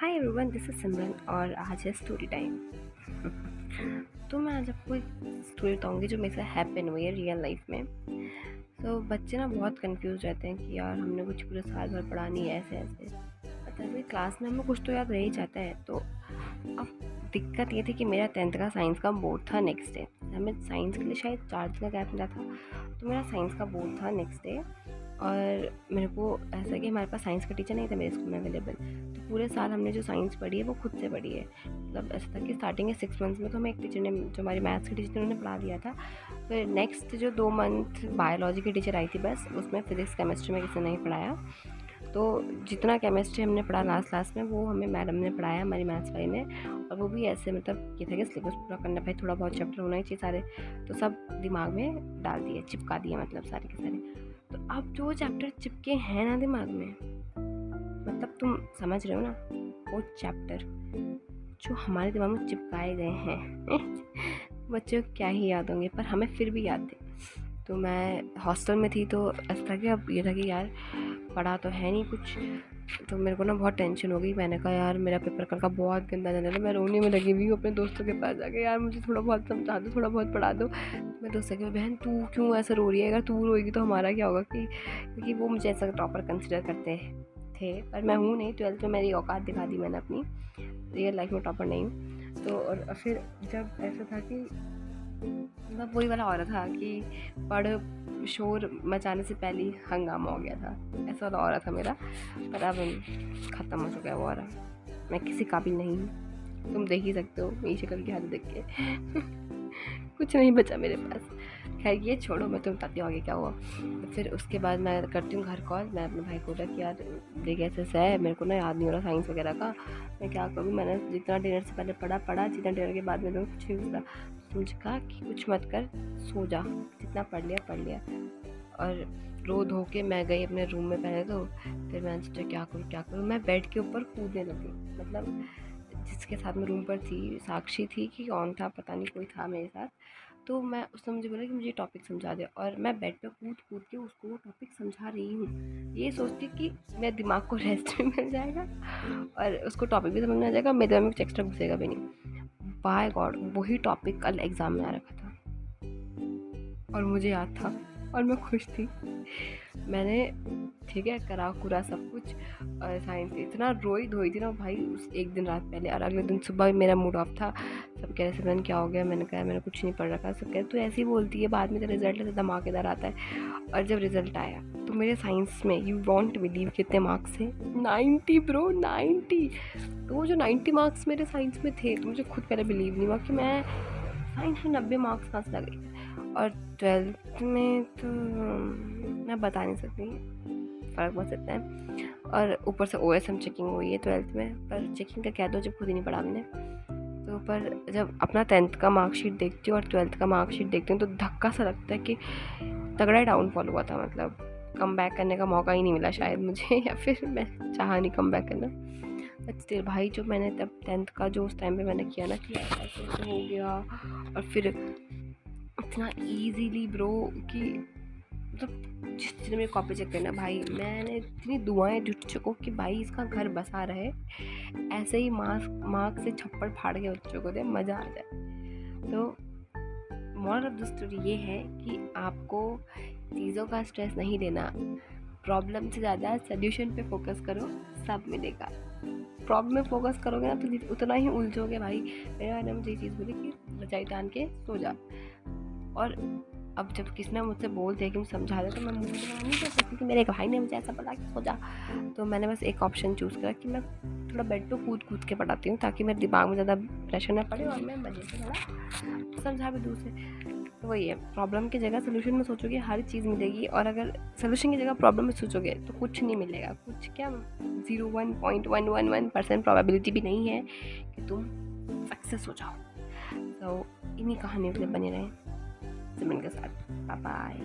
Hi everyone, this is सिमरन और आज है स्टोरी टाइम। तो मैं आज आपको एक स्टोरी बताऊंगी जो मेरे साथ हैपन हुई है रियल लाइफ में। तो बच्चे ना बहुत कंफ्यूज रहते हैं कि यार हमने कुछ पूरे साल भर पढ़ा नहीं है, ऐसे ऐसे मतलब क्लास में हमें कुछ तो याद रह ही जाता है। तो अब दिक्कत ये थी कि मेरा 10th का साइंस का बोर्ड था नेक्स्ट डे। हमें साइंस के लिए शायद 4 दिन का गैप मिला था, तो मेरा साइंस का बोर्ड था नेक्स्ट डे। और मेरे को ऐसा कि हमारे पास साइंस का टीचर नहीं था मेरे स्कूल में अवेलेबल। तो पूरे साल हमने जो साइंस पढ़ी है वो खुद से पढ़ी है। मतलब ऐसा था कि स्टार्टिंग के 6 मंथ्स में तो हमें एक टीचर ने, जो हमारी मैथ्स की टीचर, उन्होंने पढ़ा दिया था। फिर नेक्स्ट जो 2 मंथ बायोलॉजी की टीचर आई थी, बस उसमें फिजिक्स केमिस्ट्री में किसी ने नहीं पढ़ाया। तो जितना केमिस्ट्री हमने पढ़ा लास्ट में वो हमें मैडम ने पढ़ाया, हमारी मैथ्स वाली ने। और वो भी ऐसे मतलब ये था कि सिलेबस पूरा करना, भाई थोड़ा बहुत चैप्टर होना ही चाहिए सारे। तो सब दिमाग में डाल दिए, चिपका दिए मतलब सारे के सारे। तो अब जो चैप्टर चिपके हैं ना दिमाग में, मतलब तुम समझ रहे हो ना, वो चैप्टर जो हमारे दिमाग में चिपकाए गए हैं बच्चों को क्या ही याद होंगे, पर हमें फिर भी याद थे। तो मैं हॉस्टल में थी, तो ऐसा था कि अब ये था कि यार पढ़ा तो है नहीं कुछ। तो मेरे को ना बहुत टेंशन हो गई। मैंने कहा यार मेरा पेपर कल का बहुत गंदा जाने लगा। मैं रोने में लगी हुई हूँ अपने दोस्तों के पास जाके, यार मुझे थोड़ा बहुत समझा दो, थोड़ा बहुत पढ़ा दो। मैं दोस्त की बहन तू क्यों ऐसा रो रही है, अगर तू रोएगी तो हमारा क्या होगा, कि क्योंकि वो मुझे ऐसा टॉपर कंसिडर करते थे, पर मैं हूँ नहीं। 12th में मेरी औकात दिखा दी मैंने अपनी, रियल लाइफ में टॉपर नहीं हूँ। तो और फिर जब ऐसा था कि मतलब वही वाला हो रहा था कि पढ़, शोर मचाने से पहले ही हंगामा हो गया था, ऐसा वाला हो रहा था मेरा। पर अब ख़त्म हो चुका है वो वाला। मैं किसी काबिल नहीं हूँ, तुम देख ही सकते हो मेरी शक्ल की हालत देख के कुछ नहीं बचा मेरे पास। खैर ये छोड़ो, मैं तुम्हें बताती हूँ आगे क्या हुआ। तो फिर उसके बाद मैं करती हूँ घर कॉल। मैं अपने भाई को बोला कि यार देख ऐसे है, मेरे को ना याद नहीं हो रहा साइंस वगैरह का, मैं क्या करूँ। मैंने जितना डिनर से पहले पढ़ा, जितना डिनर के बाद में कुछ नहीं पूछा। मुझे कहा कि कुछ मत कर, सो जा, जितना पढ़ लिया। और रो धो के मैं गई अपने रूम में पहले तो। फिर मैंने सोचा क्या करूँ, मैं बेड के ऊपर कूदने लगी। मतलब जिसके साथ मैं रूम पर थी, साक्षी थी कि कौन था पता नहीं, कोई था मेरे साथ। तो मैं उसने मुझे बोला कि मुझे टॉपिक समझा दे, और मैं बेड पे कूद के उसको वो टॉपिक समझा रही हूँ, ये सोचती कि मेरे दिमाग को रेस्ट भी मिल जाएगा और उसको टॉपिक भी समझ में आ जाएगा, मेरे दिमाग में कुछ एक्स्ट्रा घुसेगा भी नहीं। बाय गॉड वही टॉपिक कल एग्ज़ाम में आ रखा था और मुझे याद था और मैं खुश थी। मैंने ठीक है करा कुरा सब कुछ, और साइंस इतना रोई धोई थी ना भाई उस एक दिन रात पहले। और अगले दिन सुबह मेरा मूड ऑफ था। सब कह रहे सिमरन क्या हो गया, मैंने कहा मैंने कुछ नहीं पढ़ रखा। सब कह रहे तू ऐसे ही बोलती है, बाद में तेरा रिजल्ट ऐसे धमाकेदार आता है। और जब रिजल्ट आया तो मेरे साइंस में, यू वॉन्ट बिलीव, कितने मार्क्स थे? 90 ब्रो, 90। तो वो जो 90 मार्क्स मेरे साइंस में थे, तो मुझे खुद पहले बिलीव नहीं हुआ कि मैं साइंस में 90 मार्क्स कहाँ से लगे। और 12th में तो मैं बता नहीं सकती, फ़र्क बहुत सकता है। और ऊपर से OSM चेकिंग हुई है 12th में, पर चेकिंग का कह दो जब खुद ही नहीं पढ़ा मैंने। तो पर जब अपना 10th का मार्कशीट देखती हूँ और 12th का मार्कशीट देखती हूँ तो धक्का सा लगता है कि तगड़ा ही डाउनफॉल हुआ था। मतलब कम बैक करने का मौका ही नहीं मिला शायद मुझे या फिर मैं चाहा नहीं कम बैक करना। बट भाई जो मैंने तब 10th का जो उस टाइम पे मैंने किया ना कि ऐसे हो गया, और फिर इतना ईजीली ब्रो कि मतलब जिस दिन मेरे कॉपी चेक करना भाई, मैंने इतनी दुआएं जुट चुको कि भाई इसका घर बसा रहे, ऐसे ही मार्क से छप्पड़ फाड़ के बच्चों को दे, मज़ा आ जाए। तो मॉरल ऑफ द स्टोरी ये है कि आपको चीज़ों का स्ट्रेस नहीं लेना, प्रॉब्लम से ज़्यादा सोल्यूशन पे फोकस करो, सब मिलेगा। प्रॉब्लम में फोकस करोगे ना तो उतना ही उलझोगे भाई। मेरे भाई ने मुझे ये चीज़ बोली कि रजाई तान के सो जा। और अब जब किसी ने मुझसे बोल दिया कि मुझे समझा दे, तो मैं मुझे नहीं कर सकती कि मेरे एक भाई ने मुझे ऐसा बोला कि सो जा। तो मैंने बस एक ऑप्शन चूज़ करा कि मैं थोड़ा बेड पे कूद के पढ़ाती हूँ, ताकि मेरे दिमाग में ज़्यादा प्रेशर ना पड़े और मैं मज़े से थोड़ा समझा भी दूँ उसे। तो वही है, प्रॉब्लम की जगह सोल्यूशन में सोचोगे हर चीज़ मिलेगी, और अगर सोल्यूशन की जगह प्रॉब्लम में सोचोगे तो कुछ नहीं मिलेगा। कुछ क्या 0.111% प्रोबेबिलिटी भी नहीं है कि तुम सक्सेस हो जाओ। तो इन्हीं कहानियों के लिए बने रहें सिमरन के साथ। Bye bye.